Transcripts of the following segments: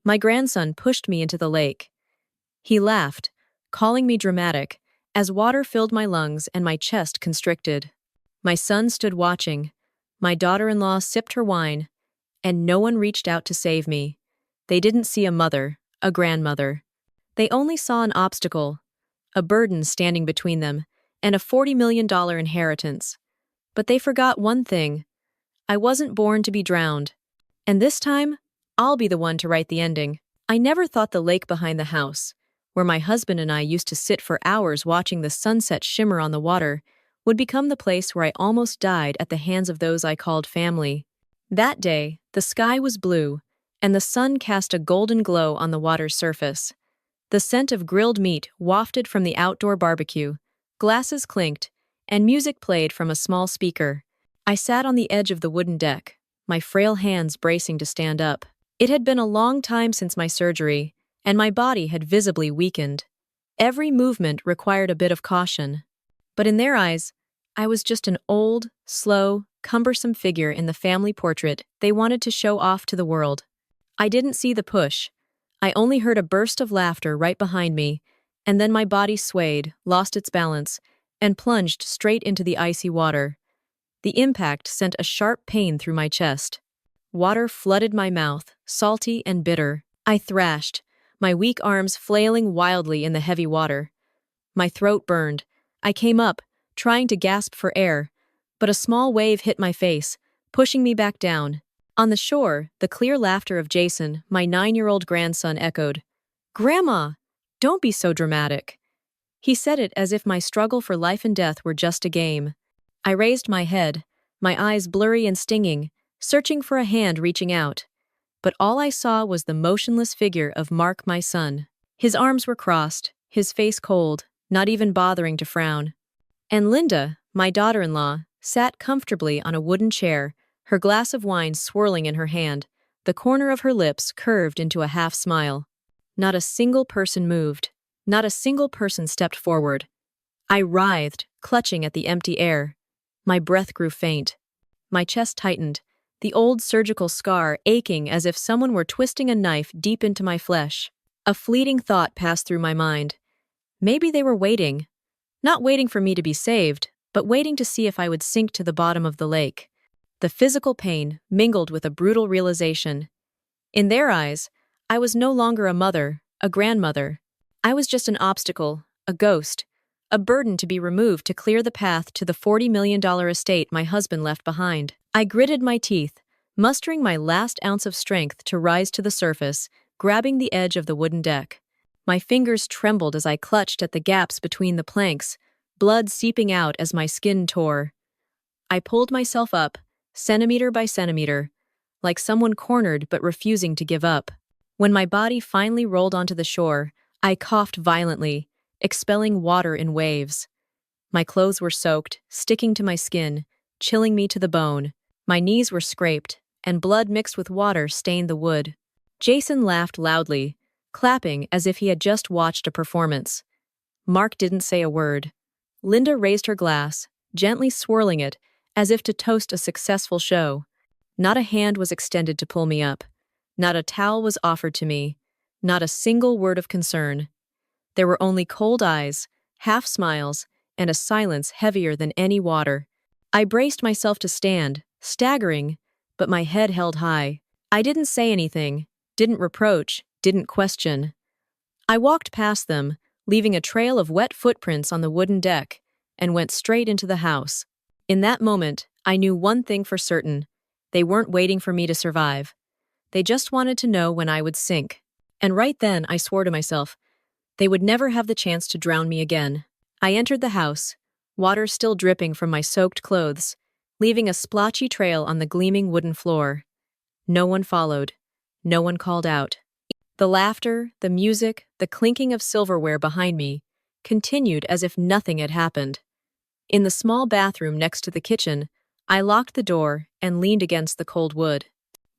My grandson pushed me into the lake. He laughed, calling me dramatic, as water filled my lungs and my chest constricted. My son stood watching. My daughter-in-law sipped her wine, and no one reached out to save me. They didn't see a mother, a grandmother. They only saw an obstacle, a burden standing between them, and a $40 million inheritance. But they forgot one thing. I wasn't born to be drowned. And this time, I'll be the one to write the ending. I never thought the lake behind the house, where my husband and I used to sit for hours watching the sunset shimmer on the water, would become the place where I almost died at the hands of those I called family. That day, the sky was blue, and the sun cast a golden glow on the water's surface. The scent of grilled meat wafted from the outdoor barbecue, glasses clinked, and music played from a small speaker. I sat on the edge of the wooden deck, my frail hands bracing to stand up. It had been a long time since my surgery, and my body had visibly weakened. Every movement required a bit of caution. But in their eyes, I was just an old, slow, cumbersome figure in the family portrait they wanted to show off to the world. I didn't see the push. I only heard a burst of laughter right behind me, and then my body swayed, lost its balance, and plunged straight into the icy water. The impact sent a sharp pain through my chest. Water flooded my mouth, salty and bitter. I thrashed, my weak arms flailing wildly in the heavy water. My throat burned. I came up, trying to gasp for air, but a small wave hit my face, pushing me back down. On the shore, the clear laughter of Jason, my 9-year-old grandson, echoed. "Grandma, don't be so dramatic." He said it as if my struggle for life and death were just a game. I raised my head, my eyes blurry and stinging, searching for a hand reaching out. But all I saw was the motionless figure of Mark, my son. His arms were crossed, his face cold, not even bothering to frown. And Linda, my daughter-in-law, sat comfortably on a wooden chair, her glass of wine swirling in her hand, the corner of her lips curved into a half-smile. Not a single person moved. Not a single person stepped forward. I writhed, clutching at the empty air. My breath grew faint. My chest tightened, the old surgical scar aching as if someone were twisting a knife deep into my flesh. A fleeting thought passed through my mind. Maybe they were waiting. Not waiting for me to be saved, but waiting to see if I would sink to the bottom of the lake. The physical pain mingled with a brutal realization. In their eyes, I was no longer a mother, a grandmother. I was just an obstacle, a ghost, a burden to be removed to clear the path to the $40 million estate my husband left behind. I gritted my teeth, mustering my last ounce of strength to rise to the surface, grabbing the edge of the wooden deck. My fingers trembled as I clutched at the gaps between the planks, blood seeping out as my skin tore. I pulled myself up, centimeter by centimeter, like someone cornered but refusing to give up. When my body finally rolled onto the shore, I coughed violently, expelling water in waves. My clothes were soaked, sticking to my skin, chilling me to the bone. My knees were scraped, and blood mixed with water stained the wood. Jason laughed loudly, clapping as if he had just watched a performance. Mark didn't say a word. Linda raised her glass, gently swirling it, as if to toast a successful show. Not a hand was extended to pull me up. Not a towel was offered to me. Not a single word of concern. There were only cold eyes, half smiles, and a silence heavier than any water. I braced myself to stand, staggering, but my head held high. I didn't say anything, didn't reproach, didn't question. I walked past them, leaving a trail of wet footprints on the wooden deck, and went straight into the house. In that moment, I knew one thing for certain. They weren't waiting for me to survive. They just wanted to know when I would sink. And right then, I swore to myself, they would never have the chance to drown me again. I entered the house, water still dripping from my soaked clothes, leaving a splotchy trail on the gleaming wooden floor. No one followed. No one called out. The laughter, the music, the clinking of silverware behind me continued as if nothing had happened. In the small bathroom next to the kitchen, I locked the door and leaned against the cold wood.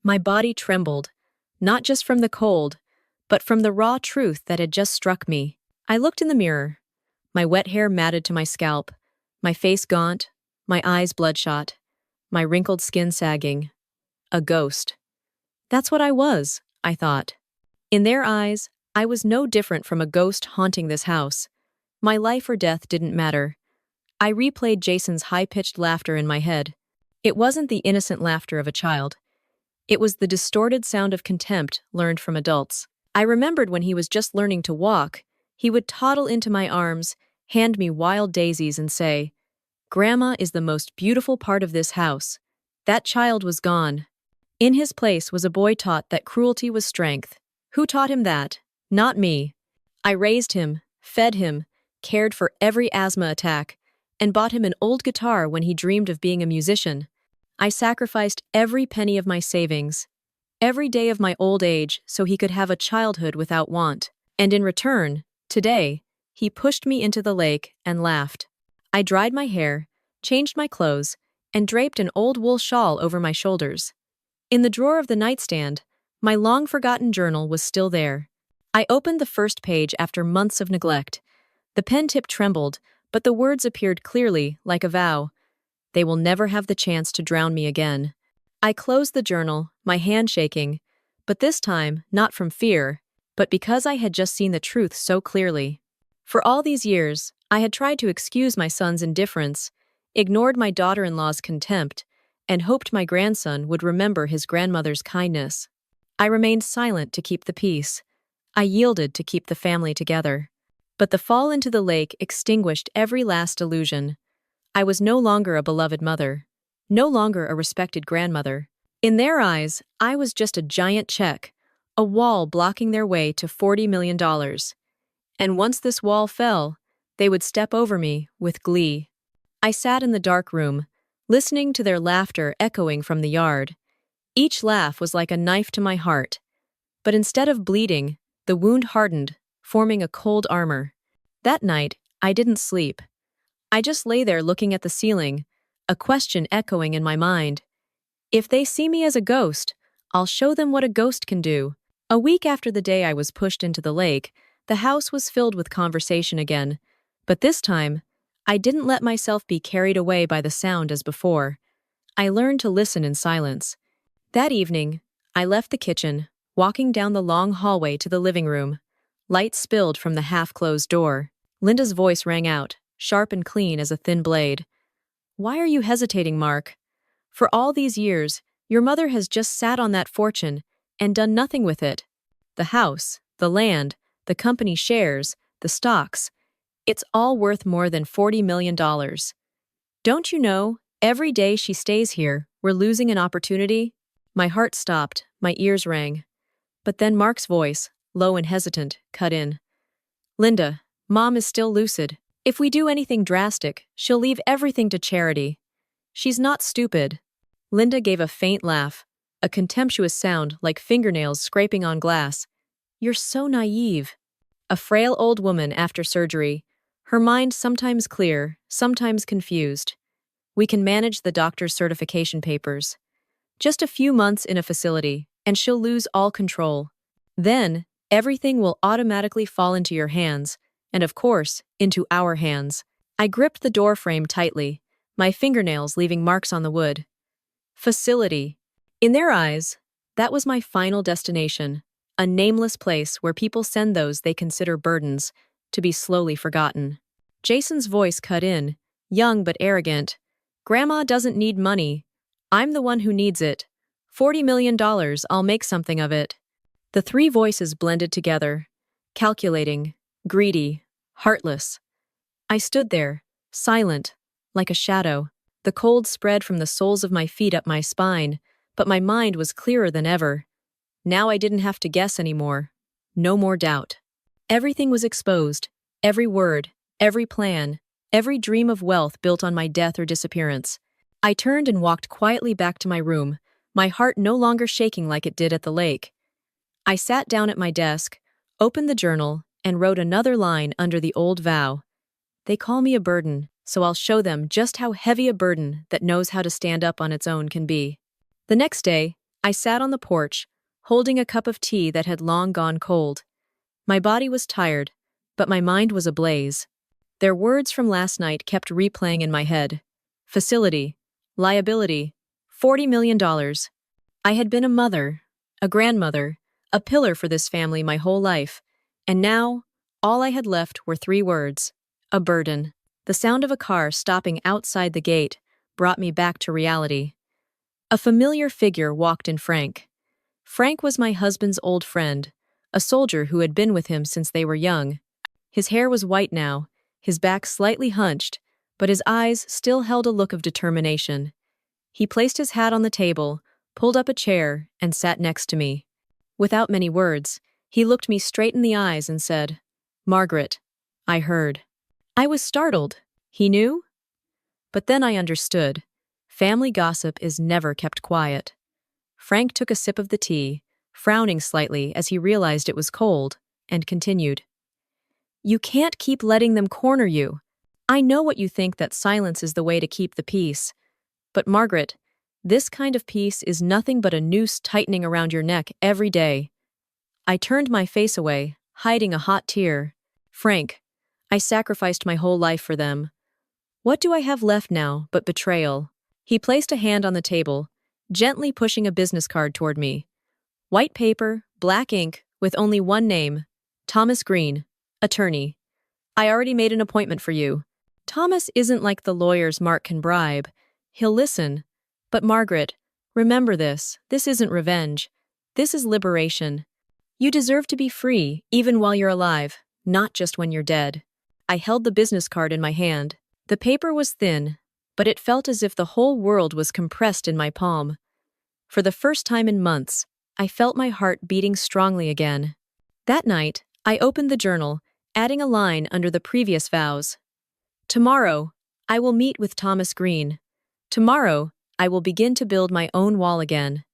My body trembled, not just from the cold, but from the raw truth that had just struck me. I looked in the mirror, my wet hair matted to my scalp, my face gaunt, my eyes bloodshot, my wrinkled skin sagging. A ghost. That's what I was, I thought. In their eyes, I was no different from a ghost haunting this house. My life or death didn't matter. I replayed Jason's high-pitched laughter in my head. It wasn't the innocent laughter of a child. It was the distorted sound of contempt learned from adults. I remembered when he was just learning to walk, he would toddle into my arms, hand me wild daisies and say, "Grandma is the most beautiful part of this house." That child was gone. In his place was a boy taught that cruelty was strength. Who taught him that? Not me. I raised him, fed him, cared for every asthma attack, and bought him an old guitar when he dreamed of being a musician. I sacrificed every penny of my savings, every day of my old age so he could have a childhood without want. And in return, today, he pushed me into the lake and laughed. I dried my hair, changed my clothes, and draped an old wool shawl over my shoulders. In the drawer of the nightstand, my long-forgotten journal was still there. I opened the first page after months of neglect. The pen tip trembled, but the words appeared clearly, like a vow. They will never have the chance to drown me again. I closed the journal, my hand shaking, but this time not from fear, but because I had just seen the truth so clearly. For all these years, I had tried to excuse my son's indifference, ignored my daughter-in-law's contempt, and hoped my grandson would remember his grandmother's kindness. I remained silent to keep the peace. I yielded to keep the family together. But the fall into the lake extinguished every last illusion. I was no longer a beloved mother, no longer a respected grandmother. In their eyes, I was just a giant check, a wall blocking their way to $40 million. And once this wall fell, they would step over me with glee. I sat in the dark room, listening to their laughter echoing from the yard. Each laugh was like a knife to my heart. But instead of bleeding, the wound hardened, forming a cold armor. That night, I didn't sleep. I just lay there looking at the ceiling, a question echoing in my mind. If they see me as a ghost, I'll show them what a ghost can do. A week after the day I was pushed into the lake, the house was filled with conversation again. But this time, I didn't let myself be carried away by the sound as before. I learned to listen in silence. That evening, I left the kitchen, walking down the long hallway to the living room. Light spilled from the half-closed door. Linda's voice rang out, sharp and clean as a thin blade. "Why are you hesitating, Mark? For all these years, your mother has just sat on that fortune and done nothing with it. The house, the land, the company shares, the stocks. It's all worth more than $40 million. Don't you know, every day she stays here, we're losing an opportunity?" My heart stopped, my ears rang. But then Mark's voice, low and hesitant, cut in. "Linda, Mom is still lucid. If we do anything drastic, she'll leave everything to charity. She's not stupid." Linda gave a faint laugh, a contemptuous sound like fingernails scraping on glass. "You're so naive." A frail old woman after surgery, her mind sometimes clear, sometimes confused. "We can manage the doctor's certification papers. Just a few months in a facility, and she'll lose all control. Then, everything will automatically fall into your hands, and of course, into our hands." I gripped the door frame tightly, my fingernails leaving marks on the wood. Facility. In their eyes, that was my final destination, a nameless place where people send those they consider burdens, to be slowly forgotten. Jason's voice cut in, young but arrogant. "Grandma doesn't need money. I'm the one who needs it. $40 million, I'll make something of it." The three voices blended together, calculating, greedy, heartless. I stood there, silent, like a shadow. The cold spread from the soles of my feet up my spine, but my mind was clearer than ever. Now I didn't have to guess anymore. No more doubt. Everything was exposed, every word, every plan, every dream of wealth built on my death or disappearance. I turned and walked quietly back to my room, my heart no longer shaking like it did at the lake. I sat down at my desk, opened the journal, and wrote another line under the old vow. They call me a burden, so I'll show them just how heavy a burden that knows how to stand up on its own can be. The next day, I sat on the porch, holding a cup of tea that had long gone cold. My body was tired, but my mind was ablaze. Their words from last night kept replaying in my head. Facility, liability, $40 million. I had been a mother, a grandmother, a pillar for this family my whole life. And now, all I had left were 3 words: a burden. The sound of a car stopping outside the gate brought me back to reality. A familiar figure walked in Frank. Frank was my husband's old friend, a soldier who had been with him since they were young. His hair was white now, his back slightly hunched, but his eyes still held a look of determination. He placed his hat on the table, pulled up a chair, and sat next to me. Without many words, he looked me straight in the eyes and said, "Margaret." I heard. I was startled. He knew? But then I understood. Family gossip is never kept quiet. Frank took a sip of the tea, frowning slightly as he realized it was cold, and continued. "You can't keep letting them corner you. I know what you think, that silence is the way to keep the peace. But Margaret, this kind of peace is nothing but a noose tightening around your neck every day." I turned my face away, hiding a hot tear. "Frank, I sacrificed my whole life for them. What do I have left now but betrayal?" He placed a hand on the table, gently pushing a business card toward me. White paper, black ink, with only one name: Thomas Green, attorney. "I already made an appointment for you. Thomas isn't like the lawyers Mark can bribe. He'll listen. But Margaret, remember this. This isn't revenge. This is liberation. You deserve to be free, even while you're alive, not just when you're dead." I held the business card in my hand. The paper was thin, but it felt as if the whole world was compressed in my palm. For the first time in months, I felt my heart beating strongly again. That night, I opened the journal, adding a line under the previous vows. "Tomorrow, I will meet with Thomas Green. Tomorrow, I will begin to build my own wall again."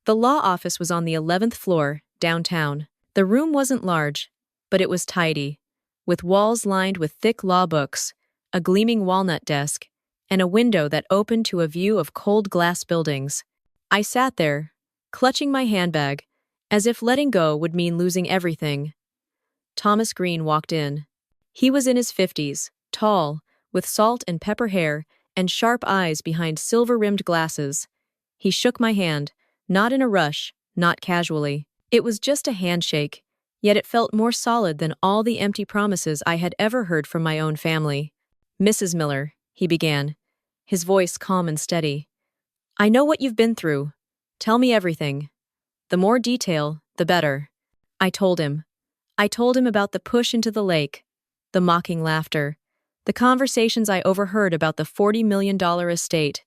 The law office was on the 11th floor, downtown. The room wasn't large, but it was tidy, with walls lined with thick law books, a gleaming walnut desk, and a window that opened to a view of cold glass buildings. I sat there, clutching my handbag, as if letting go would mean losing everything. Thomas Green walked in. He was in his 50s, tall, with salt and pepper hair and sharp eyes behind silver-rimmed glasses. He shook my hand, not in a rush, not casually. It was just a handshake, yet it felt more solid than all the empty promises I had ever heard from my own family. "Mrs. Miller," he began, his voice calm and steady. "I know what you've been through. Tell me everything. The more detail, the better." I told him. I told him about the push into the lake, the mocking laughter, the conversations I overheard about the $40 million estate.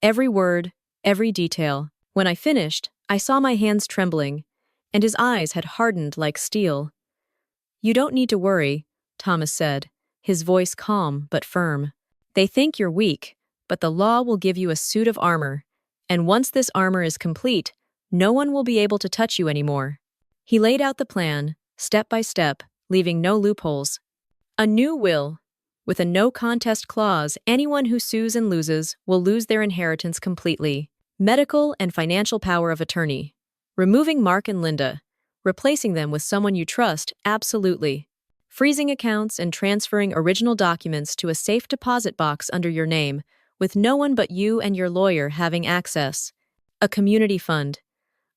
Every word, every detail. When I finished, I saw my hands trembling, and his eyes had hardened like steel. "You don't need to worry," Thomas said, his voice calm but firm. "They think you're weak, but the law will give you a suit of armor, and once this armor is complete, no one will be able to touch you anymore." He laid out the plan, step by step, leaving no loopholes. A new will. With a no-contest clause, anyone who sues and loses will lose their inheritance completely. Medical and financial power of attorney. Removing Mark and Linda. Replacing them with someone you trust, absolutely. Freezing accounts and transferring original documents to a safe deposit box under your name, with no one but you and your lawyer having access. A community fund.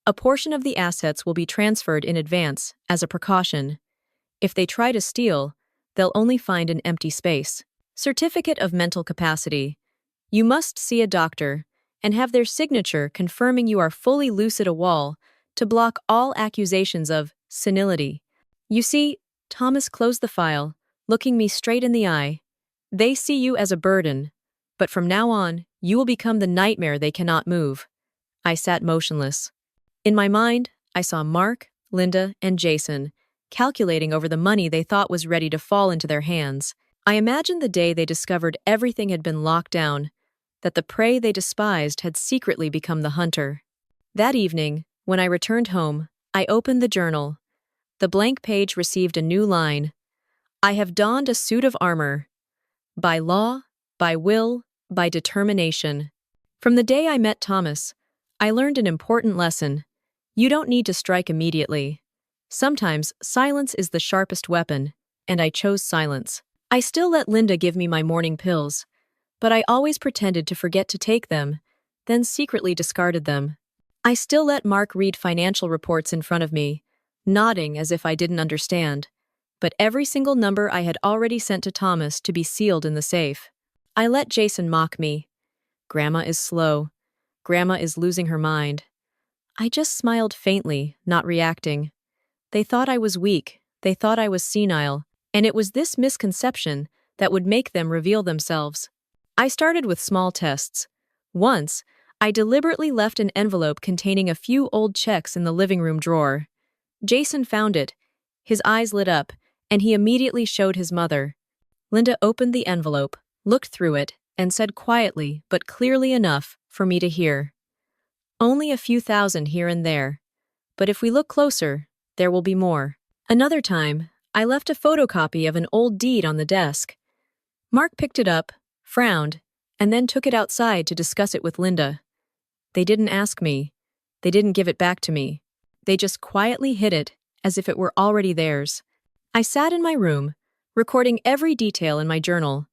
A portion of the assets will be transferred in advance, as a precaution. If they try to steal, they'll only find an empty space. Certificate of mental capacity. You must see a doctor and have their signature confirming you are fully lucid a wall to block all accusations of senility. You see, Thomas closed the file, looking me straight in the eye. They see you as a burden, but from now on, you will become the nightmare they cannot move. I sat motionless. In my mind, I saw Mark, Linda, and Jason, calculating over the money they thought was ready to fall into their hands. I imagined the day they discovered everything had been locked down, that the prey they despised had secretly become the hunter. That evening, when I returned home, I opened the journal. The blank page received a new line. "I have donned a suit of armor. By law, by will, by determination." From the day I met Thomas, I learned an important lesson. You don't need to strike immediately. Sometimes silence is the sharpest weapon, and I chose silence. I still let Linda give me my morning pills, but I always pretended to forget to take them, then secretly discarded them. I still let Mark read financial reports in front of me, nodding as if I didn't understand. But every single number I had already sent to Thomas to be sealed in the safe. I let Jason mock me. Grandma is slow. Grandma is losing her mind. I just smiled faintly, not reacting. They thought I was weak. They thought I was senile. And it was this misconception that would make them reveal themselves. I started with small tests. Once, I deliberately left an envelope containing a few old checks in the living room drawer. Jason found it. His eyes lit up, and he immediately showed his mother. Linda opened the envelope, looked through it, and said quietly but clearly enough for me to hear. Only a few thousand here and there. But if we look closer, there will be more. Another time, I left a photocopy of an old deed on the desk. Mark picked it up, frowned, and then took it outside to discuss it with Linda. They didn't ask me. They didn't give it back to me. They just quietly hid it, as if it were already theirs. I sat in my room, recording every detail in my journal.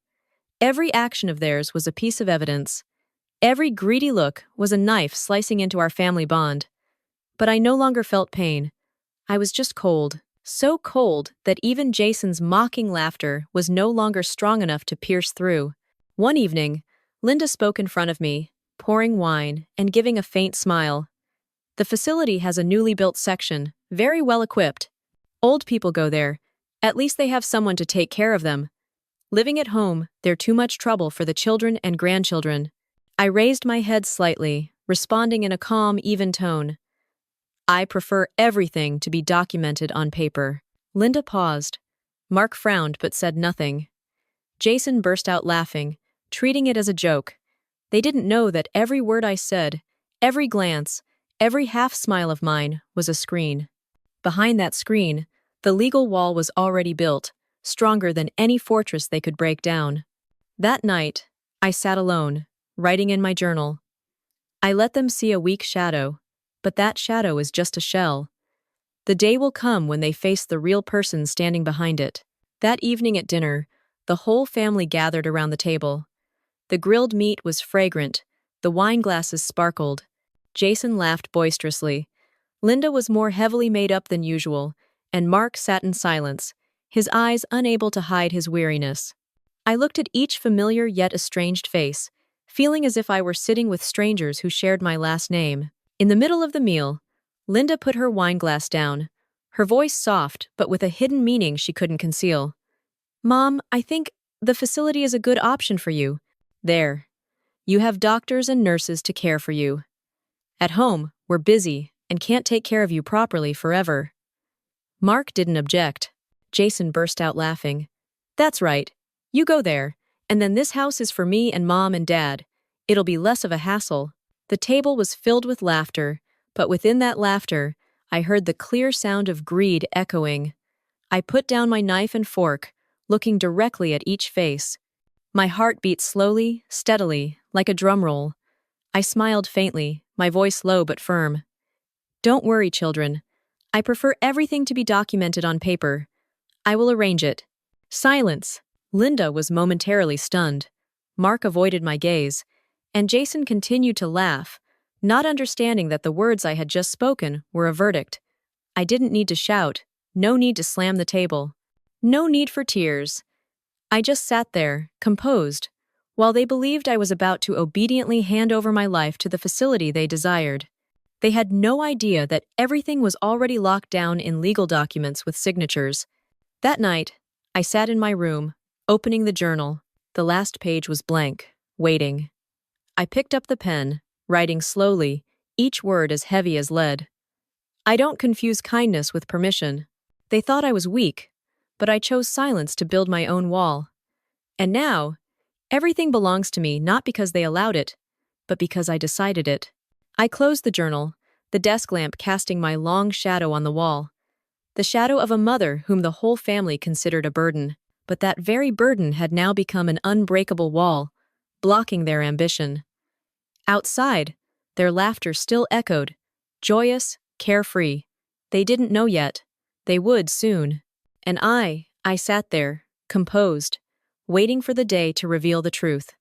Every action of theirs was a piece of evidence. Every greedy look was a knife slicing into our family bond. But I no longer felt pain. I was just cold, so cold that even Jason's mocking laughter was no longer strong enough to pierce through. One evening, Linda spoke in front of me, pouring wine and giving a faint smile. The facility has a newly built section, very well equipped. Old people go there. At least they have someone to take care of them. Living at home, they're too much trouble for the children and grandchildren. I raised my head slightly, responding in a calm, even tone. I prefer everything to be documented on paper. Linda paused. Mark frowned but said nothing. Jason burst out laughing, treating it as a joke. They didn't know that every word I said, every glance, every half-smile of mine was a screen. Behind that screen, the legal wall was already built, stronger than any fortress they could break down. That night, I sat alone, writing in my journal. I let them see a weak shadow, but that shadow is just a shell. The day will come when they face the real person standing behind it. That evening at dinner, the whole family gathered around the table. The grilled meat was fragrant, the wine glasses sparkled. Jason laughed boisterously. Linda was more heavily made up than usual, and Mark sat in silence, his eyes unable to hide his weariness. I looked at each familiar yet estranged face, feeling as if I were sitting with strangers who shared my last name. In the middle of the meal, Linda put her wine glass down, her voice soft but with a hidden meaning she couldn't conceal. "Mom, I think the facility is a good option for you. There. You have doctors and nurses to care for you. At home, we're busy and can't take care of you properly forever." Mark didn't object. Jason burst out laughing. "That's right. You go there, and then this house is for me and Mom and Dad. It'll be less of a hassle." The table was filled with laughter, but within that laughter, I heard the clear sound of greed echoing. I put down my knife and fork, looking directly at each face. My heart beat slowly, steadily, like a drum roll. I smiled faintly, my voice low but firm. "Don't worry, children. I prefer everything to be documented on paper. I will arrange it." Silence. Linda was momentarily stunned. Mark avoided my gaze, and Jason continued to laugh, not understanding that the words I had just spoken were a verdict. I didn't need to shout, no need to slam the table, no need for tears. I just sat there, composed, while they believed I was about to obediently hand over my life to the facility they desired. They had no idea that everything was already locked down in legal documents with signatures. That night, I sat in my room, opening the journal. The last page was blank, waiting. I picked up the pen, writing slowly, each word as heavy as lead. I don't confuse kindness with permission. They thought I was weak, but I chose silence to build my own wall. And now, everything belongs to me not because they allowed it, but because I decided it. I closed the journal, the desk lamp casting my long shadow on the wall. The shadow of a mother whom the whole family considered a burden, but that very burden had now become an unbreakable wall, blocking their ambition. Outside, their laughter still echoed, joyous, carefree. They didn't know yet. They would soon. And I sat there, composed, waiting for the day to reveal the truth.